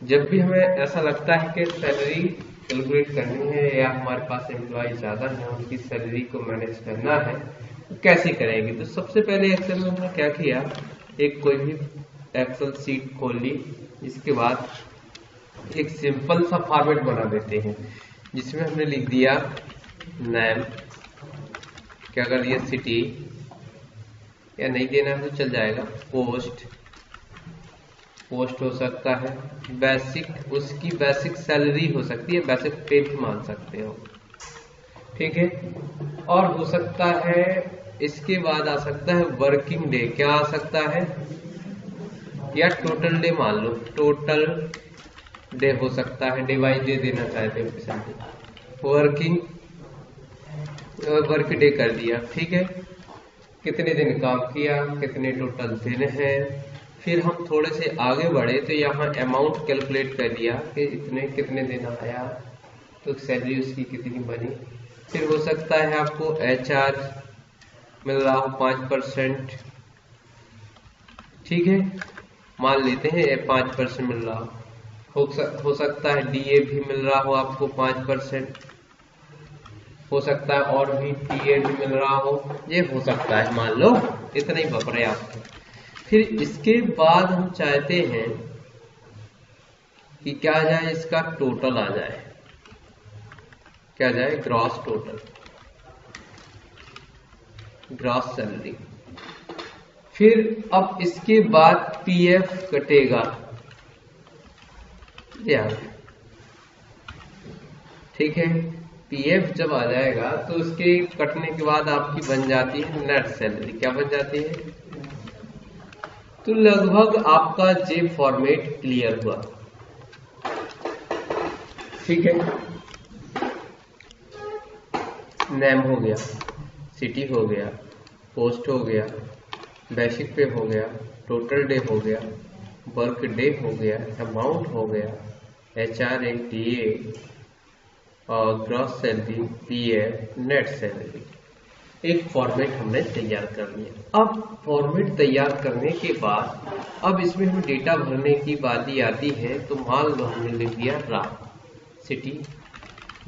जब भी हमें ऐसा लगता है कि सैलरी कैलकुलेट करनी है या हमारे पास एम्प्लॉय ज़्यादा है, उनकी सैलरी को मैनेज करना है, तो कैसे करेंगे? तो सबसे पहले एक्सेल में हमने क्या किया, एक कोई भी एक्सेल सीट खोल ली, इसके बाद एक सिंपल सा फॉर्मेट बना देते हैं जिसमें हमने लिख दिया नेम, क्या कर दिया सिटी, या नहीं देना है तो चल जाएगा, पोस्ट हो सकता है, बेसिक, उसकी बेसिक सैलरी हो सकती है, बेसिक पे भी मान सकते हो, ठीक है। और हो सकता है इसके बाद आ सकता है वर्किंग डे, क्या आ सकता है, या टोटल डे मान लो, टोटल डे हो सकता है, डिवाइड डे देना चाहते हो, वर्क डे कर दिया, ठीक है। कितने दिन काम किया, कितने टोटल दिन है। फिर हम थोड़े से आगे बढ़े तो यहाँ अमाउंट कैलकुलेट कर दिया कि इतने कितने दिन आया, तो सैलरी उसकी कितनी बनी। फिर हो सकता है आपको HR मिल रहा हो 5%, ठीक है, मान लेते हैं 5% मिल रहा हो सकता है DA भी मिल रहा हो आपको 5%, हो सकता है और भी TA भी मिल रहा हो, ये हो सकता है, मान लो इतना ही पर्याप्त है। फिर इसके बाद हम चाहते हैं कि क्या आ जाए, इसका टोटल आ जाए, क्या जाए, ग्रॉस टोटल, ग्रॉस सैलरी। फिर अब इसके बाद PF कटेगा, ठीक है। PF जब आ जाएगा तो उसके कटने के बाद आपकी बन जाती है नेट सैलरी, क्या बन जाती है। तो लगभग आपका जे फॉर्मेट क्लियर हुआ, ठीक है। नेम हो गया, सिटी हो गया, पोस्ट हो गया, बेसिक पे हो गया, टोटल डे हो गया, वर्क डे हो गया, अमाउंट हो गया, HR DA और gross salary, PF, net salary. एक फॉर्मेट हमने तैयार कर लिया। अब फॉर्मेट तैयार करने के बाद अब इसमें हम डेटा भरने की बात आती है, तो मान लो हमने लिख दिया Ram, city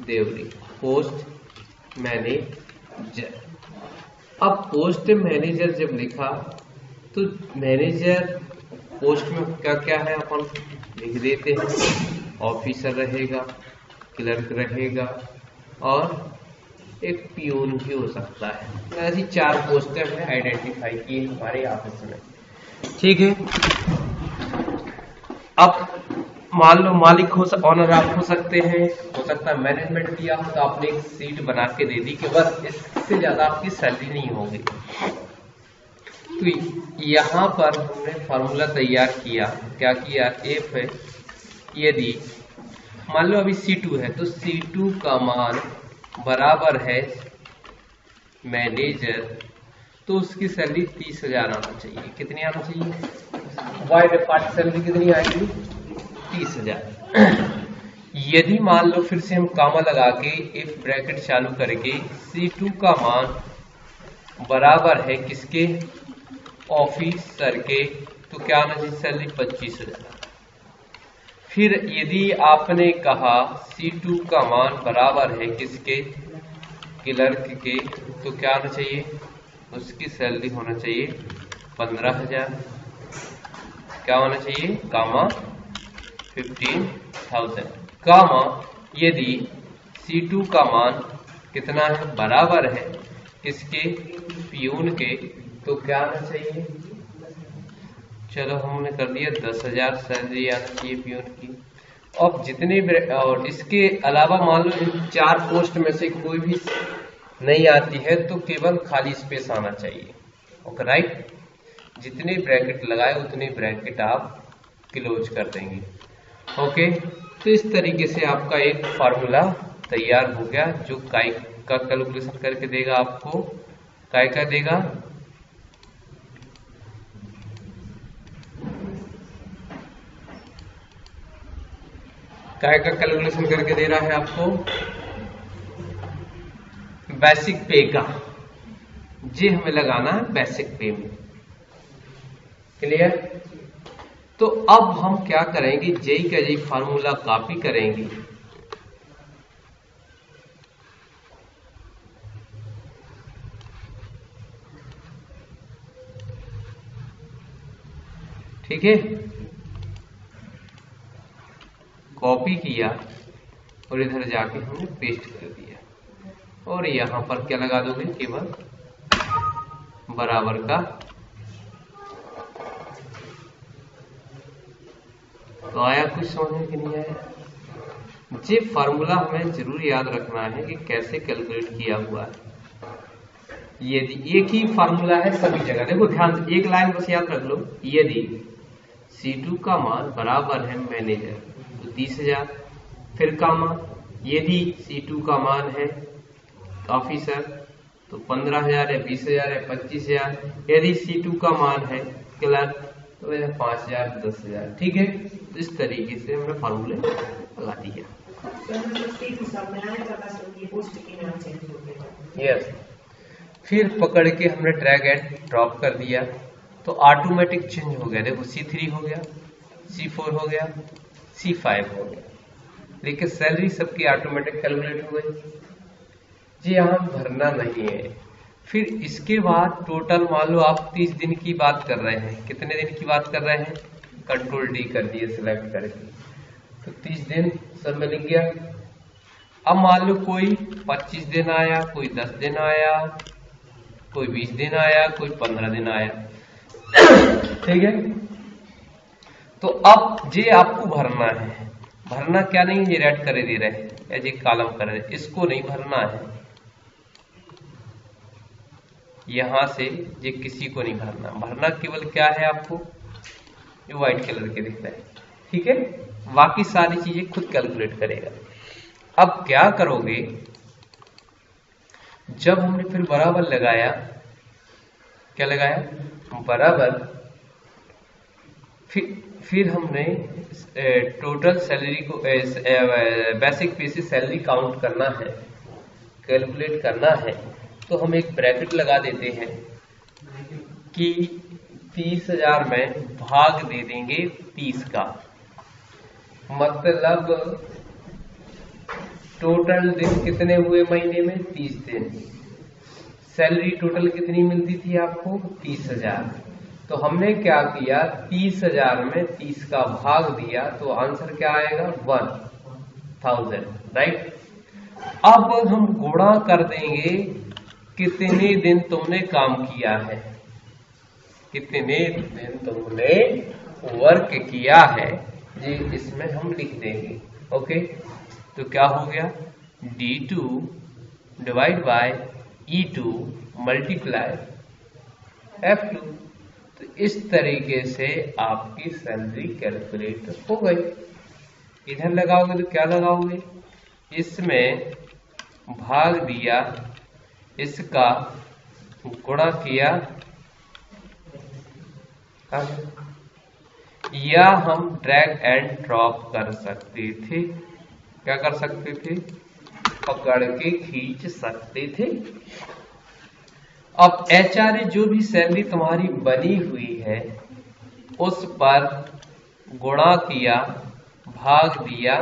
Deori, post manager. अब पोस्ट मैनेजर जब लिखा तो मैनेजर पोस्ट में क्या क्या है अपन लिख देते हैं, ऑफिसर रहेगा, क्लर्क रहेगा और एक पियून भी हो सकता है। ऐसी 4 पोस्टें हमने आइडेंटिफाई की हमारे ऑफिस में, ठीक है। अब मान लो मालिक ऑनर आप हो सकते हैं, हो सकता है मैनेजमेंट दिया हो तो आपने एक सीट बना के दे दी कि बस इससे ज्यादा आपकी सैलरी नहीं होगी। तो यहाँ पर हमने फॉर्मूला तैयार किया, क्या किया, इफ यदि मान लो अभी C2 है तो C2 का मान बराबर है मैनेजर, तो उसकी सैलरी 30,000 आना चाहिए। कितनी आना चाहिए, वाई डिपार्ट सैलरी कितनी आएगी, 30,000। यदि मान लो फिर से हम कामा लगा के इफ ब्रैकेट चालू करके C2 का मान बराबर है किसके, ऑफिसर के, तो क्या आना चाहिए सैलरी, 25,000। फिर यदि आपने कहा C2 का मान बराबर है किसके, क्लर्क के, तो क्या आना चाहिए, उसकी सैलरी होना चाहिए 15,000। क्या होना चाहिए, कामा 15,000, कामा यदि C2 का मान कितना है, बराबर है किसके, पियून के, तो क्या आना चाहिए, चलो हमने कर दिया 10,000 सैलरी आना चाहिए पियून की। अब जितने और इसके अलावा मान लो इन 4 पोस्ट में से कोई भी नहीं आती है तो केवल खाली स्पेस आना चाहिए, ओके राइट। जितने ब्रैकेट लगाए उतने ब्रैकेट आप क्लोज कर देंगे, ओके। तो इस तरीके से आपका एक फार्मूला तैयार हो गया जो काय का कैलकुलेशन करके देगा आपको, काय का देगा, काय का कैलकुलेशन करके दे रहा है आपको, बेसिक पे का, जी हमें लगाना है बेसिक पे में, क्लियर। तो अब हम क्या करेंगे, जेई का जेई फार्मूला कॉपी करेंगे, ठीक है, कॉपी किया और इधर जाके हमने पेस्ट कर दिया, और यहां पर क्या लगा दोगे, केवल बराबर का। तो आया कुछ समझ में कि नहीं आया? ये फार्मूला हमें जरूर याद रखना है कि कैसे कैलकुलेट किया हुआ है। यदि एक ही फार्मूला है सभी जगह, देखो ध्यान से एक लाइन बस याद रख लो, यदि C2 का मान बराबर है मैनेजर तो 30,000, फिर कामा यदि C2 का मान है ऑफिसर तो 15,000 है, 20,000 है, 25,000, यदि C2 का मान है क्लर्क तो 5,000, 10,000, ठीक है। तो इस तरीके से हमने फार्मूले लगा दिया। यस, फिर पकड़ के हमने ड्रैग एंड ड्रॉप कर दिया तो ऑटोमेटिक चेंज हो गया। देखो C3 हो गया, C4 हो गया, C5 हो गया, लेकिन सैलरी सबकी ऑटोमेटिक कैलकुलेट हो गई जी, यहाँ भरना नहीं है। फिर इसके बाद टोटल मान लो आप 30 दिन की बात कर रहे हैं, कितने दिन की बात कर रहे हैं, कंट्रोल D कर दिए सिलेक्ट करके, तो 30 दिन सब में लिख गया। अब मान लो कोई 25 दिन आया, कोई 10 दिन आया, कोई 20 दिन आया, कोई 15 दिन आया, ठीक है। तो अब ये आपको भरना है, भरना क्या नहीं, ये रेड करे दे रहे हैं या ये कॉलम कर रहे हैं, इसको नहीं भरना है, यहां से ये किसी को नहीं भरना, भरना केवल क्या है आपको, ये व्हाइट कलर के दिख रहा है, ठीक है। बाकी सारी चीजें खुद कैलकुलेट करेगा। अब क्या करोगे, जब हमने फिर बराबर लगाया, क्या लगाया, बराबर, फिर हमने टोटल सैलरी को बेसिक पे से सैलरी काउंट करना है, कैलकुलेट करना है, तो हम एक ब्रैकेट लगा देते हैं कि 30,000 में भाग दे देंगे 30 का, मतलब टोटल दिन कितने हुए महीने में, 30 दिन। सैलरी टोटल कितनी मिलती थी आपको, 30,000। तो हमने क्या किया, 30,000 में 30 का भाग दिया तो आंसर क्या आएगा, 1,000, राइट। अब हम गुणा कर देंगे कितने दिन तुमने काम किया है, कितने दिन तुमने वर्क किया है, जी इसमें हम लिख देंगे, ओके। तो क्या हो गया, D2 divide by E2 multiply F2। तो इस तरीके से आपकी सैलरी कैलकुलेट हो गई। इधर लगाओगे तो क्या लगाओगे, इसमें भाग दिया, इसका गुणा किया, या हम ड्रैग एंड ड्रॉप कर सकते थे, क्या कर सकते थे, पकड़ के खींच सकते थे। अब HRA जो भी सैलरी तुम्हारी बनी हुई है उस पर गुणा किया, भाग दिया,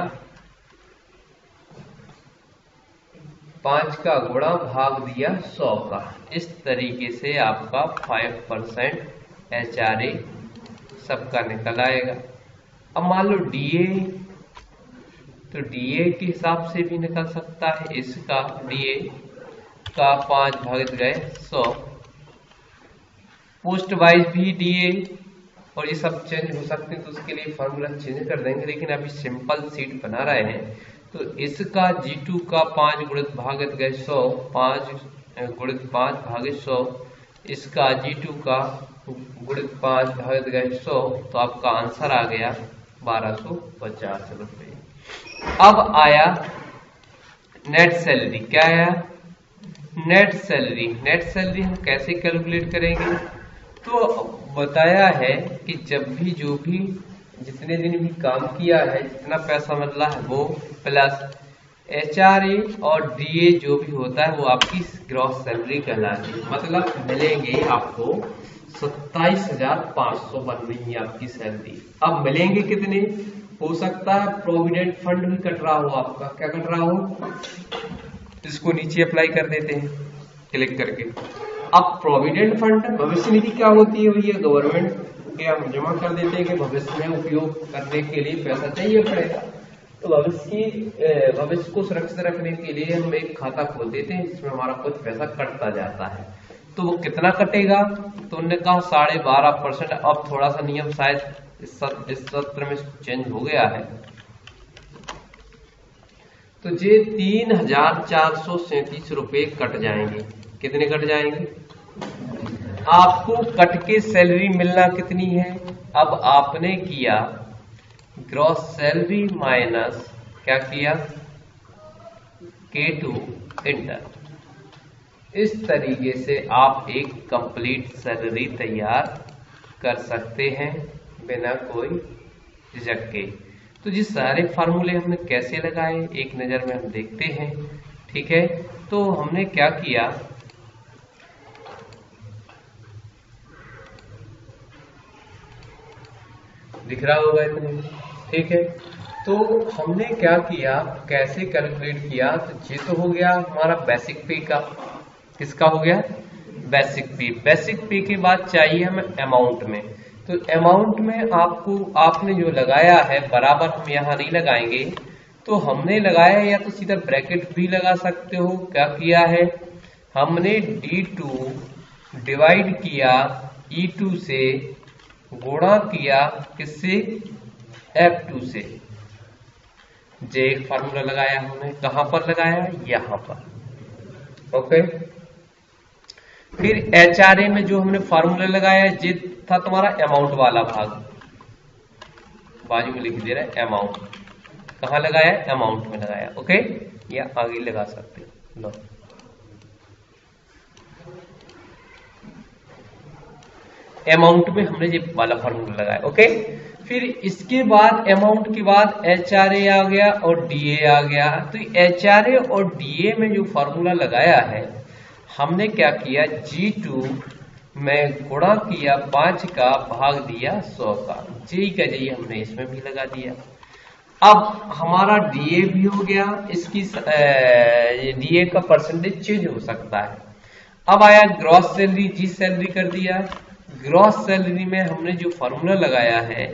5 का गुणा भाग दिया 100 का। इस तरीके से आपका 5% HRA सबका निकल आएगा। अब मान लो DA, तो DA के हिसाब से भी निकल सकता है, इसका DA का 5 भाग गए 100, पोस्ट वाइज भी DA, और ये सब चेंज हो सकते हैं, तो उसके लिए फॉर्मूला चेंज कर देंगे, लेकिन अभी सिंपल सीट बना रहे हैं। तो इसका G2 का 5 गुणित भागत गए 100, 5 गुणित 5 भागे 100, इसका G2 का गुणित 5 भागत गए 100, तो आपका आंसर आ गया 1250 रुपये। अब आया नेट सैलरी, क्या आया, नेट सैलरी। नेट सैलरी हम कैसे कैलकुलेट करेंगे, तो बताया है कि जब भी जो भी जितने दिन भी काम किया है, जितना पैसा मिला है वो प्लस HRA और DA जो भी होता है वो आपकी ग्रॉस सैलरी कहलाती है। मतलब मिलेंगे आपको 27,500 बन रही है आपकी सैलरी। अब मिलेंगे कितने? हो सकता है प्रोविडेंट फंड भी कट रहा हो आपका। क्या कट रहा हो? इसको नीचे अप्लाई कर देते हैं क्लिक करके। अब प्रोविडेंट फंड भविष्य निधि क्या होती है भैया? गवर्नमेंट के हम जमा कर देते हैं कि भविष्य में उपयोग करने के लिए पैसा चाहिए पड़ेगा, तो भविष्य को सुरक्षित रखने के लिए हम एक खाता खोल देते हैं जिसमें हमारा कुछ पैसा कटता जाता है। तो वो कितना कटेगा? तो उन्होंने कहा 12.5%। अब थोड़ा सा नियम शायद इस सत्र में चेंज हो गया है, तो ये 3,437 रुपए कट जाएंगे। कितने कट जाएंगे? आपको कट के सैलरी मिलना कितनी है? अब आपने किया ग्रॉस सैलरी माइनस क्या किया? K2 inter. इस तरीके से आप एक कंप्लीट सैलरी तैयार कर सकते हैं बिना कोई झिझक के। तो ये सारे फार्मूले हमने कैसे लगाए एक नजर में हम देखते हैं। ठीक है, तो हमने क्या किया, दिख रहा होगा इतने। ठीक है, तो हमने क्या किया, कैसे कैलकुलेट किया? तो ये तो हो गया हमारा बेसिक पे का। किसका हो गया? बेसिक पे। बेसिक पे के बाद चाहिए हमें अमाउंट में। तो अमाउंट में आपने जो लगाया है बराबर हम यहाँ नहीं लगाएंगे, तो हमने लगाया या तो सीधा ब्रैकेट भी लगा सकते हो। क्या किया है हमने? D2 डिवाइड किया E2 से, गुणा किया किससे? F2 से। जे एक फार्मूला लगाया हमने, कहां पर लगाया? यहां पर। ओके, फिर HRA में जो हमने फार्मूला लगाया जे था तुम्हारा अमाउंट वाला भाग, बाजू में लिख दे रहा है अमाउंट। कहां लगाया? अमाउंट में लगाया। ओके, या आगे लगा सकते हो। लो, अमाउंट में हमने ये वाला फार्मूला लगाया। ओके, फिर इसके बाद अमाउंट के बाद HRA आ गया और DA आ गया। तो HRA और DA में जो फार्मूला लगाया है हमने क्या किया? G2 में गुणा किया 5 का, भाग दिया 100 का। जी का जी हमने इसमें भी लगा दिया। अब हमारा DA भी हो गया, इसकी DA का परसेंटेज चेंज हो सकता है। अब आया ग्रॉस सैलरी, जी सैलरी कर दिया। ग्रॉस सैलरी में हमने जो फॉर्मूला लगाया है,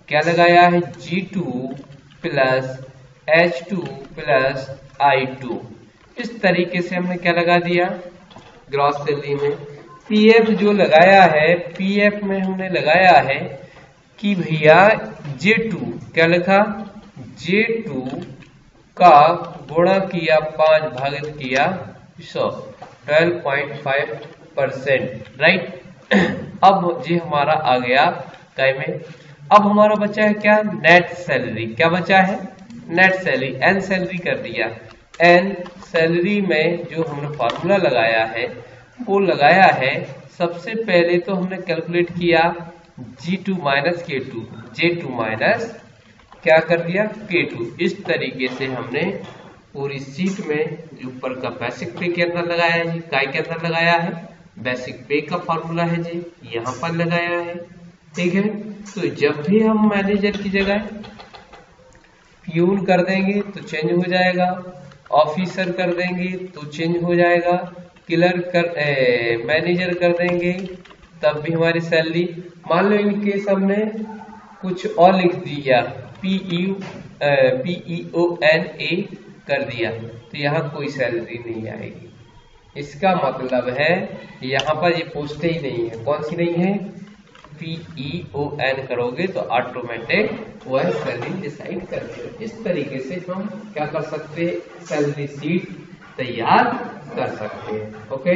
क्या लगाया है? G2 plus H2 plus I2। इस तरीके से हमने क्या लगा दिया ग्रॉस सैलरी में। PF जो लगाया है, PF में हमने लगाया है कि भैया J2 क्या लिखा? J2 का गुणा किया 5 भागित किया 100, 12.5%। राइट। अब ये हमारा आ गया काय में। अब हमारा बचा है क्या? Net salary. क्या बचा है? Net salary. एन सैलरी कर दिया। एन सैलरी में जो हमने फॉर्मूला लगाया है वो लगाया है, सबसे पहले तो हमने कैलकुलेट किया G2 minus K2, J2 minus क्या कर दिया? K2। इस तरीके से हमने पूरी सीट में ऊपर का बेसिक पे के अंदर लगाया है जी, काय के अंदर लगाया है, बेसिक पे का फॉर्मूला है जी, यहाँ पर लगाया है। ठीक है, तो जब भी हम मैनेजर की जगह प्यून कर देंगे तो चेंज हो जाएगा, ऑफिसर कर देंगे तो चेंज हो जाएगा, क्लर्क मैनेजर कर देंगे तब भी हमारी सैलरी। मान लो इनके हमने कुछ और लिख दिया, PEONA कर दिया तो यहाँ कोई सैलरी नहीं आएगी। इसका मतलब है यहाँ पर ये पोस्टें ही नहीं है। कौन सी नहीं है? PEON करोगे तो ऑटोमेटिक वह सैलरी डिसाइड कर देगा। इस तरीके से हम क्या कर सकते हैं? सैलरी शीट तैयार कर सकते हैं। ओके।